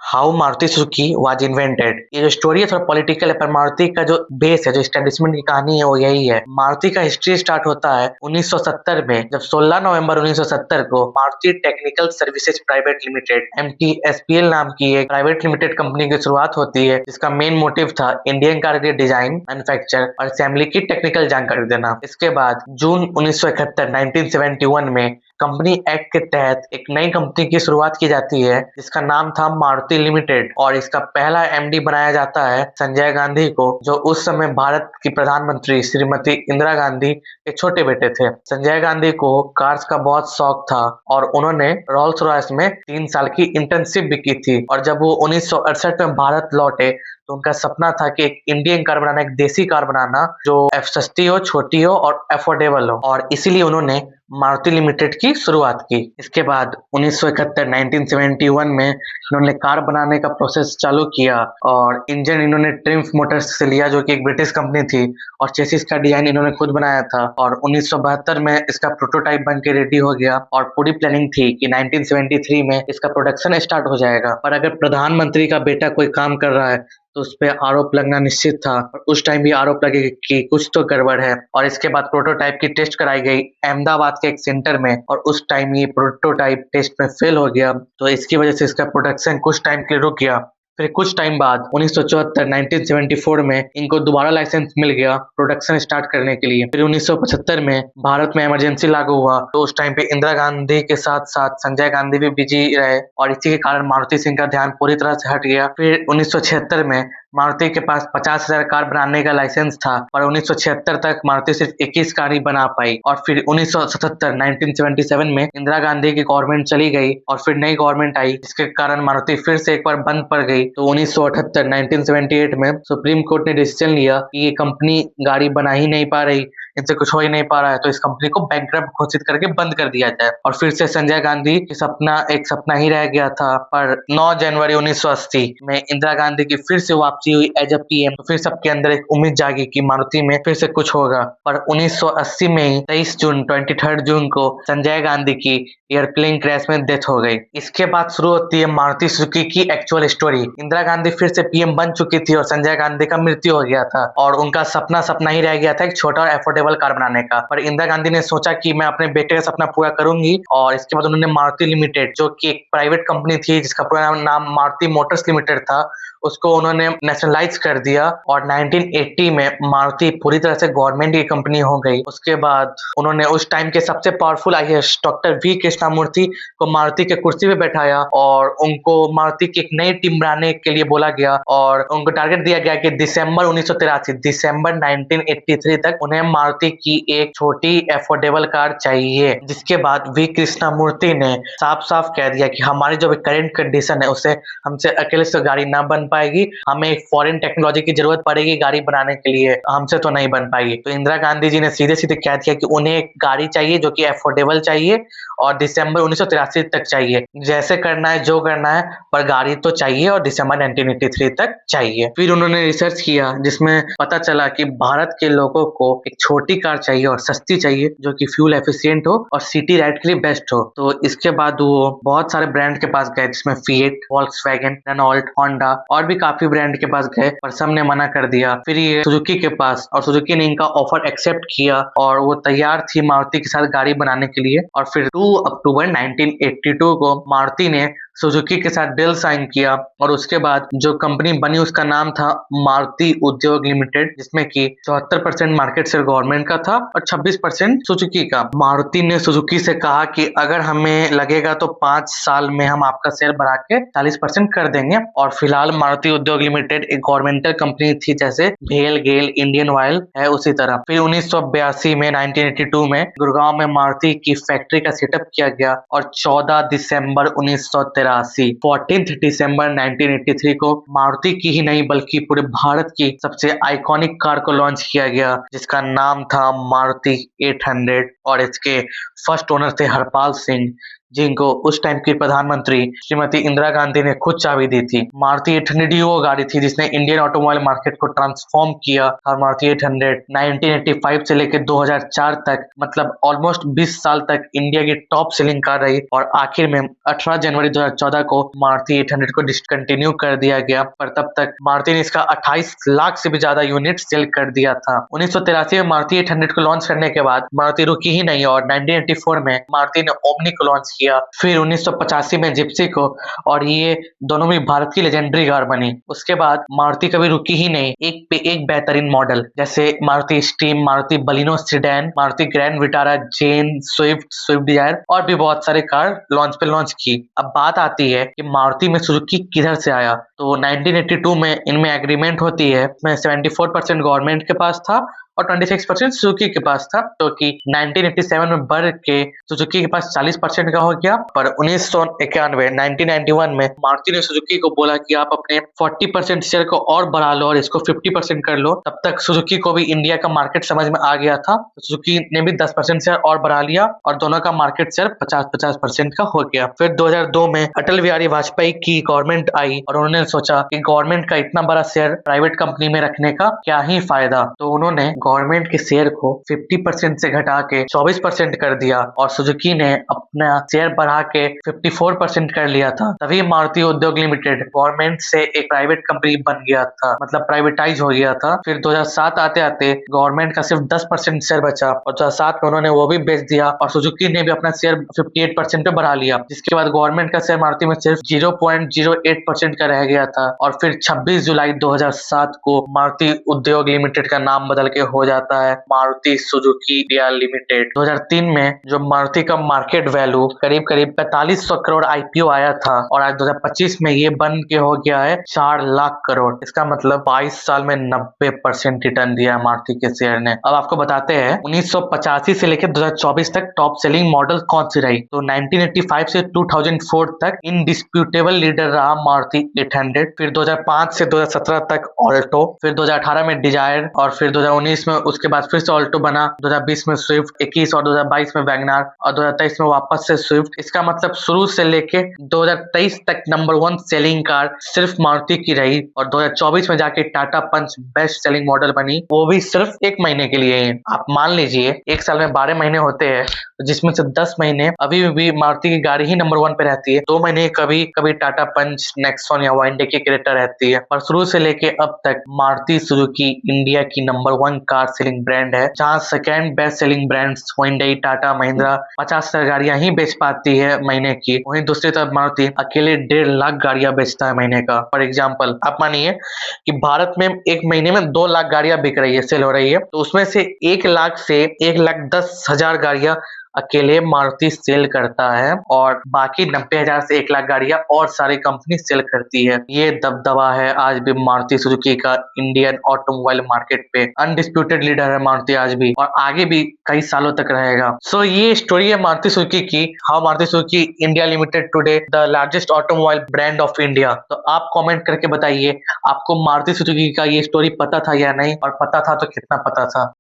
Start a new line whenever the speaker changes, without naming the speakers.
How Maruti Suzuki was invented. ये जो story है थोड़ा पॉलिटिकल है, पर मारुति का जो बेस है, जो एस्टेब्लिशमेंट की कहानी है वो यही है। मारुति का हिस्ट्री स्टार्ट होता है 1970 में, जब 16 नवंबर 1970 को Maruti technical services private limited MTSPL नाम की एक प्राइवेट लिमिटेड कंपनी की शुरुआत होती है, जिसका मेन मोटिव था इंडियन कार के डिजाइन, मैन्युफैक्चर और असेंबली की टेक्निकल जानकारी देना। इसके बाद जून 1971 1971 में कंपनी एक्ट के तहत एक नई कंपनी की शुरुआत की जाती है, जिसका नाम था मारुति लिमिटेड, और इसका पहला MD बनाया जाता है संजय गांधी को, जो उस समय भारत की प्रधानमंत्री श्रीमती इंदिरा गांधी के छोटे बेटे थे। संजय गांधी को कार्स का बहुत शौक था और उन्होंने रोल्स रॉयस में 3 साल की इंटर्नशिप भी की थी, और जब वो 1968 में भारत लौटे तो उनका सपना था कि एक इंडियन कार बनाना, एक देसी कार बनाना जो सस्ती हो, छोटी हो और अफोर्डेबल हो, और इसीलिए उन्होंने मारुति लिमिटेड की शुरुआत की। इसके बाद 1971 1971 में इन्होंने कार बनाने का प्रोसेस चालू किया और इंजन इन्होंने ट्रिम्फ मोटर्स से लिया, जो कि एक ब्रिटिश कंपनी थी, और चेसिस का डिजाइन इन्होंने खुद बनाया था, और 1972 में इसका प्रोटोटाइप बन के रेडी हो गया, और पूरी प्लानिंग थी कि 1973 में इसका प्रोडक्शन स्टार्ट हो जाएगा। पर अगर प्रधानमंत्री का बेटा कोई काम कर रहा है तो उस पे आरोप लगना निश्चित था, और उस टाइम भी आरोप लगे कि कुछ तो गड़बड़ है। और इसके बाद प्रोटोटाइप की टेस्ट कराई गई अहमदाबाद के एक सेंटर में, और उस टाइम ये प्रोटोटाइप टेस्ट में फेल हो गया, तो इसकी वजह से इसका प्रोडक्शन कुछ टाइम के लिए रुक गया। फिर कुछ टाइम बाद 1974 1974 में इनको दोबारा लाइसेंस मिल गया प्रोडक्शन स्टार्ट करने के लिए। फिर 1975 में भारत में इमरजेंसी लागू हुआ, तो उस टाइम पे इंदिरा गांधी के साथ साथ संजय गांधी भी बिजी रहे, और इसी के कारण मारुति सिंह का ध्यान पूरी तरह से हट गया। फिर 1976 में मारुति के पास 50,000 कार बनाने का लाइसेंस था, पर 1976 तक मारुति सिर्फ 21 कार ही बना पाई, और फिर 1977 1977 में इंदिरा गांधी की गवर्नमेंट चली गई और फिर नई गवर्नमेंट आई, जिसके कारण मारुति फिर से एक बार बंद पड़ गई। तो 1978 1978 में सुप्रीम कोर्ट ने डिसीजन लिया कि ये कंपनी गाड़ी बना ही नहीं पा रही, इनसे कुछ हो ही नहीं पा रहा है, तो इस कंपनी को बैंकरप्ट घोषित करके बंद कर दिया जाए। और फिर से संजय गांधी की सपना एक सपना ही रह गया था, पर 9 जनवरी 1980 में इंदिरा गांधी की फिर से वापसी हुई एज अ PM, तो फिर सबके अंदर एक उम्मीद जागी कि मारुति में फिर से कुछ होगा। पर 1980 में ही 23 जून को संजय गांधी की एयरप्लेन क्रैश में डेथ हो गई। इसके बाद शुरू होती है मारुति सुजुकी की एक्चुअल स्टोरी। इंदिरा गांधी फिर से PM बन चुकी थी और संजय गांधी का मृत्यु हो गया था, और उनका सपना सपना ही रह गया था एक छोटा और अफोर्डेबल कार बनाने का। पर इंदिरा गांधी ने सोचा कि मैं अपने बेटे का सपना पूरा करूंगी, और इसके बाद उन्होंने मारुति लिमिटेड, जो कि एक प्राइवेट कंपनी थी जिसका पूरा नाम मारुति मोटर्स लिमिटेड था, उसको उन्होंने नेशनलाइज कर दिया, और 1980 में मारुति पूरी तरह से गवर्नमेंट की कंपनी हो गई। उसके बाद उन्होंने उस टाइम के सबसे powerful IAS doctor V Krishnamurthy को मारुति के कुर्सी पे बैठाया, और उनको मारुति की एक नई टीम बनाने के लिए बोला गया, और उनको टारगेट दिया गया कि दिसंबर 1983 तक उन्हें मारुति की एक छोटी अफोर्डेबल कार चाहिए। जिसके बाद V कृष्णमूर्ति ने साफ साफ कह दिया कि हमारी जो करंट कंडीशन है उससे हमसे अकेले से गाड़ी ना बन पाएगी, हमें एक फॉरेन टेक्नोलॉजी की जरूरत पड़ेगी गाड़ी बनाने के लिए, हमसे तो नहीं बन पाएगी। तो इंदिरा गांधी जी ने सीधे सीधे कह दिया कि उन्हें एक गाड़ी चाहिए जो कि अफोर्डेबल चाहिए, और दिसंबर 1983 तक चाहिए, जैसे करना है जो करना है, पर गाड़ी तो चाहिए, और दिसंबर 1983 तक चाहिए। फिर उन्होंने रिसर्च किया, जिसमें पता चला कि भारत के लोगों को एक छोटी कार चाहिए और सस्ती चाहिए, जो कि फ्यूल एफिशिएंट हो और सिटी राइड के लिए बेस्ट हो। तो इसके बाद वो बहुत सारे ब्रांड के पास गए, जिसमें फिएट, वॉल्क्सवैगन, रेनॉल्ट, होंडा और भी काफी ब्रांड के पास गए, पर सबने मना कर दिया। फिर ये सुजुकी के पास, और सुजुकी ने इनका ऑफर एक्सेप्ट किया, और वो तैयार थी मारुति के साथ गाड़ी बनाने के लिए। और फिर 2 अक्टूबर 1982 को मारुति ने सुजुकी के साथ डील साइन किया, और उसके बाद जो कंपनी बनी उसका नाम था मारुति उद्योग लिमिटेड, जिसमें कि 74% मार्केट शेयर गवर्नमेंट का था और 26% सुजुकी का। मारुति ने सुजुकी से कहा कि अगर हमें लगेगा तो 5 साल में हम आपका शेयर बढ़ा के 40% कर देंगे। और फिलहाल मारुति उद्योग लिमिटेड एक गवर्नमेंटल कंपनी थी, जैसे भेल, गेल, इंडियन ऑयल है उसी तरह। फिर 1982 में 1982 में गुड़गांव में मारुति की फैक्ट्री का सेटअप किया गया, और 14 दिसंबर 14 दिसंबर 1983 को मारुति की ही नहीं बल्कि पूरे भारत की सबसे आइकॉनिक कार को लॉन्च किया गया, जिसका नाम था मारुति 800, और इसके फर्स्ट ओनर थे हरपाल सिंह, जिनको उस टाइम की प्रधानमंत्री श्रीमती इंदिरा गांधी ने खुद चाबी दी थी। मारुति 800 वो गाड़ी थी जिसने इंडियन ऑटोमोबाइल मार्केट को ट्रांसफॉर्म किया। और मारुति 800 1985 से लेकर 2004 तक, मतलब ऑलमोस्ट 20 साल तक इंडिया की टॉप सेलिंग कार रही, और आखिर में 18 जनवरी 2014 को मारुति 800 को डिसकंटिन्यू कर दिया गया। पर तब तक मारुति ने इसका 28 लाख से भी ज्यादा यूनिट सेल कर दिया था। 1983 में मारुति 800 को लॉन्च करने के बाद मारुति रुकी ही नहीं, और 1984 में मारुति ने ओमनी को लॉन्च किया, फिर 1985 में जिप्सी को, और ये दोनों भी भारत की लेजेंडरी कार बनी। उसके बाद मारुति कभी रुकी ही नहीं, एक पे एक बेहतरीन मॉडल जैसे Maruti Esteem, Maruti Baleno sedan, Maruti Grand Vitara, Zen, Swift Dzire और भी बहुत सारे कार लॉन्च की। अब बात आती है कि मारुति में सुजुकी किधर से आया। तो 1982 में इनमें एग्रीमेंट होती है, इसमें 74% गवर्नमेंट के पास था और 26% सुजुकी के पास था, तो कि 1987 में बढ़ के सुजुकी के पास 40% का हो गया। पर 1991 में मारुति ने सुजुकी को बोला कि आप अपने 40% शेयर को और बढ़ा लो और इसको 50% कर लो। तब तक सुजुकी को भी इंडिया का मार्केट समझ में आ गया था, तो सुजुकी ने भी 10% शेयर और बढ़ा लिया और दोनों का मार्केट शेयर 50-50% का हो गया। फिर 2002 में अटल बिहारी वाजपेयी की गवर्नमेंट आई और उन्होंने सोचा कि गवर्नमेंट का इतना बड़ा शेयर प्राइवेट कंपनी में रखने का क्या ही फायदा, तो उन्होंने गवर्नमेंट के शेयर को 50% से घटा के 24% कर दिया और सुजुकी ने अपना शेयर बढ़ा के 54% कर लिया था। तभी मारुति उद्योग लिमिटेड गवर्नमेंट से एक प्राइवेट कंपनी बन गया था, मतलब प्राइवेटाइज हो गया था। फिर 2007 आते आते गवर्नमेंट का सिर्फ 10% शेयर बचा और 2007 में उन्होंने वो भी बेच दिया और सुजुकी ने भी अपना शेयर 58% पे बढ़ा लिया, जिसके बाद गवर्नमेंट का शेयर मारुति में सिर्फ 0.08% का रह गया था। और फिर 26 जुलाई 2007 को मारुति उद्योग लिमिटेड का नाम बदल के हो जाता है मारुति सुजुकी इंडिया लिमिटेड। 2003 में जो मारुति का मार्केट वैल्यू करीब 4500 करोड़ आईपीओ आया था और आज 2025 में ये बन के हो गया है 4 लाख करोड़। इसका मतलब 22 साल में 90% रिटर्न दिया है मारुति के शेयर ने। अब आपको बताते हैं 1985 से लेकर 2024 तक टॉप सेलिंग मॉडल कौन सी रही। तो 1985 से 2004 तक इनडिस्प्यूटेबल लीडर रहा मारुति 800। फिर 2005 से 2017 तक ऑल्टो, फिर 2018 में डिजायर और फिर 2019 में उसके बाद फिर से ऑल्टो बना, 2020 में स्विफ्ट, 21 और 2022 में वैगनार और 2023 में वापस से स्विफ्ट। इसका मतलब शुरू से लेके 2023 तक नंबर 1 सेलिंग कार सिर्फ मारुति की रही और 2024 में जाके टाटा पंच बेस्ट सेलिंग मॉडल बनी, वो भी सिर्फ 1 महीने के लिए। आप मान लीजिए 1 साल में 12 महीने होते हैं, जिसमें से 10 महीने अभी भी मारुति की गाड़ी ही नंबर 1 पे रहती है, 2 महीने कभी कभी टाटा पंच, नेक्सॉन या वाइंडे की क्रेटा रहती है। पर शुरू से लेके अब तक मारुति सुजुकी इंडिया की नंबर 1 कार सेलिंग ब्रांड है, जहां second best selling brands Hyundai, Tata, Mahindra 50,000 गाड़ियां ही बेच पाती है महीने की। वहीं दूसरी तरफ मारुति अकेले 1.5 लाख गाड़ियां बेचता है महीने का। फॉर एग्जाम्पल आप मानिए कि भारत में एक महीने में 2 लाख गाड़ियां बिक रही है, सेल हो रही है, तो उसमें से 1 लाख से 1,10,000 गाड़ियां अकेले मारुति सेल करता है और बाकी 90,000 से 1 लाख गाड़ियां और सारी कंपनी सेल करती है। ये दबदबा है आज भी मारुति सुजुकी का इंडियन ऑटोमोबाइल मार्केट पे। अनडिस्प्यूटेड लीडर है मारुति आज भी और आगे भी कई सालों तक रहेगा। सो ये स्टोरी है मारुति सुजुकी की, how Maruti Suzuki India limited today the largest automobile brand of India. तो आप कॉमेंट करके बताइए आपको मारुति सुजुकी का ये स्टोरी पता था या नहीं, और पता था तो कितना पता था।